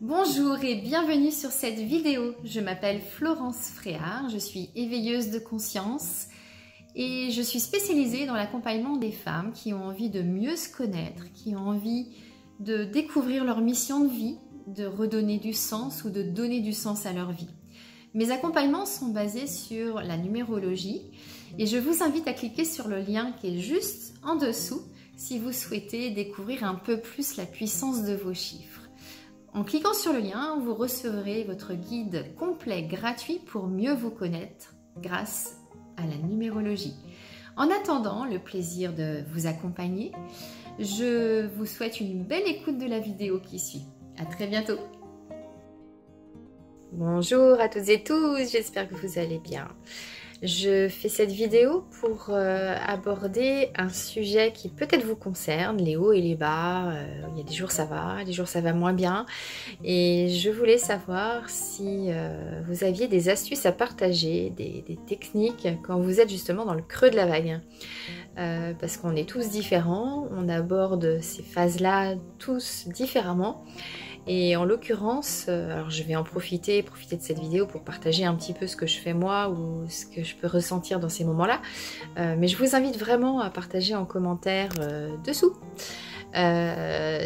Bonjour et bienvenue sur cette vidéo. Je m'appelle Florence Fréard, je suis éveilleuse de conscience et je suis spécialisée dans l'accompagnement des femmes qui ont envie de mieux se connaître, qui ont envie de découvrir leur mission de vie, de redonner du sens ou de donner du sens à leur vie. Mes accompagnements sont basés sur la numérologie et je vous invite à cliquer sur le lien qui est juste en dessous si vous souhaitez découvrir un peu plus la puissance de vos chiffres. En cliquant sur le lien, vous recevrez votre guide complet gratuit pour mieux vous connaître grâce à la numérologie. En attendant le plaisir de vous accompagner, je vous souhaite une belle écoute de la vidéo qui suit. À très bientôt. Bonjour à toutes et tous, j'espère que vous allez bien. Je fais cette vidéo pour aborder un sujet qui peut-être vous concerne, les hauts et les bas. Il y a des jours ça va, des jours ça va moins bien. Et je voulais savoir si vous aviez des astuces à partager, des techniques quand vous êtes justement dans le creux de la vague. Parce qu'on est tous différents, on aborde ces phases-là tous différemment. Et en l'occurrence, alors je vais en profiter de cette vidéo pour partager un petit peu ce que je fais moi ou ce que je peux ressentir dans ces moments-là. Mais je vous invite vraiment à partager en commentaire dessous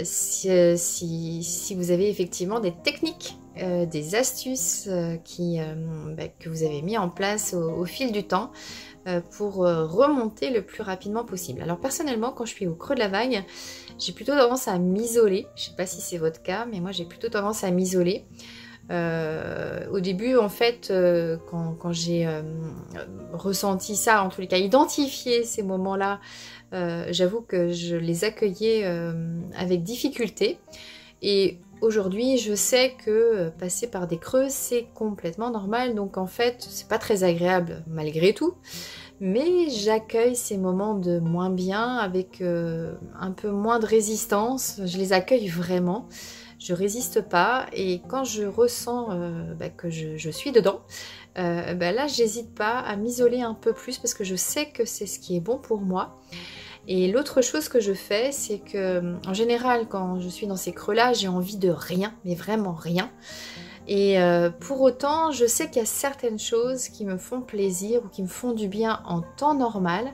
si vous avez effectivement des techniques, des astuces que vous avez mis en place au fil du temps pour remonter le plus rapidement possible. Alors personnellement, quand je suis au creux de la vague, j'ai plutôt tendance à m'isoler. Je ne sais pas si c'est votre cas, mais moi j'ai plutôt tendance à m'isoler. Au début, en fait, quand j'ai ressenti ça, en tous les cas identifié ces moments-là, j'avoue que je les accueillais avec difficulté. Et aujourd'hui, je sais que passer par des creux, c'est complètement normal. Donc en fait, c'est pas très agréable malgré tout. Mais j'accueille ces moments de moins bien avec un peu moins de résistance. Je les accueille vraiment. Je résiste pas. Et quand je ressens que je suis dedans, là, j'hésite pas à m'isoler un peu plus parce que je sais que c'est ce qui est bon pour moi. Et l'autre chose que je fais, c'est que en général, quand je suis dans ces creux-là, j'ai envie de rien, mais vraiment rien. Et pour autant, je sais qu'il y a certaines choses qui me font plaisir ou qui me font du bien en temps normal.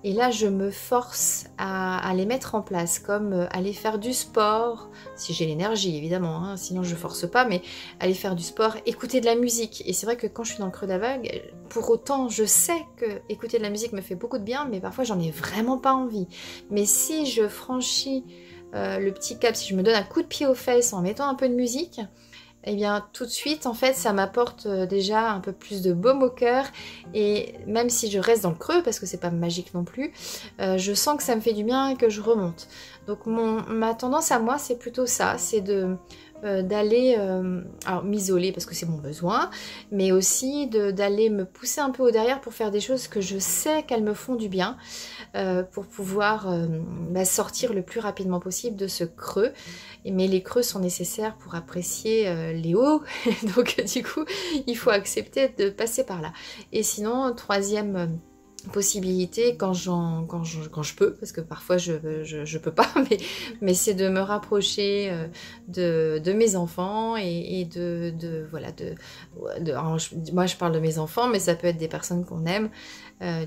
Et là, je me force à les mettre en place, comme aller faire du sport, si j'ai l'énergie évidemment, hein, sinon je force pas, mais aller faire du sport, écouter de la musique. Et c'est vrai que quand je suis dans le creux de la vague, pour autant, je sais que écouter de la musique me fait beaucoup de bien, mais parfois j'en ai vraiment pas envie. Mais si je franchis le petit cap, si je me donne un coup de pied aux fesses en mettant un peu de musique, eh bien tout de suite en fait ça m'apporte déjà un peu plus de baume au cœur, et même si je reste dans le creux parce que c'est pas magique non plus, je sens que ça me fait du bien et que je remonte. Donc ma tendance à moi c'est plutôt ça, c'est d'aller alors m'isoler parce que c'est mon besoin, mais aussi d'aller me pousser un peu au derrière pour faire des choses que je sais qu'elles me font du bien, pour pouvoir sortir le plus rapidement possible de ce creux. Mais les creux sont nécessaires pour apprécier les hauts, donc du coup il faut accepter de passer par là. Et sinon, troisième possibilité, quand je peux, parce que parfois je peux pas, mais c'est de me rapprocher de mes enfants et moi je parle de mes enfants, mais ça peut être des personnes qu'on aime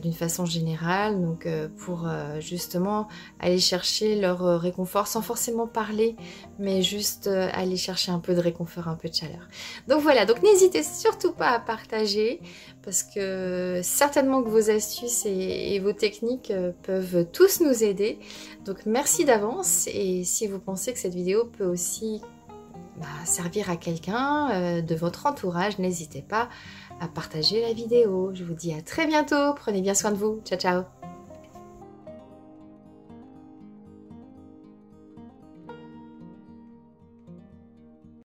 d'une façon générale, donc pour justement aller chercher leur réconfort sans forcément parler, mais juste aller chercher un peu de réconfort, un peu de chaleur. Donc voilà, donc n'hésitez surtout pas à partager, parce que certainement que vos astuces et vos techniques peuvent tous nous aider. Donc merci d'avance, et si vous pensez que cette vidéo peut aussi servir à quelqu'un de votre entourage, n'hésitez pas à partager la vidéo. Je vous dis à très bientôt, prenez bien soin de vous, ciao ciao.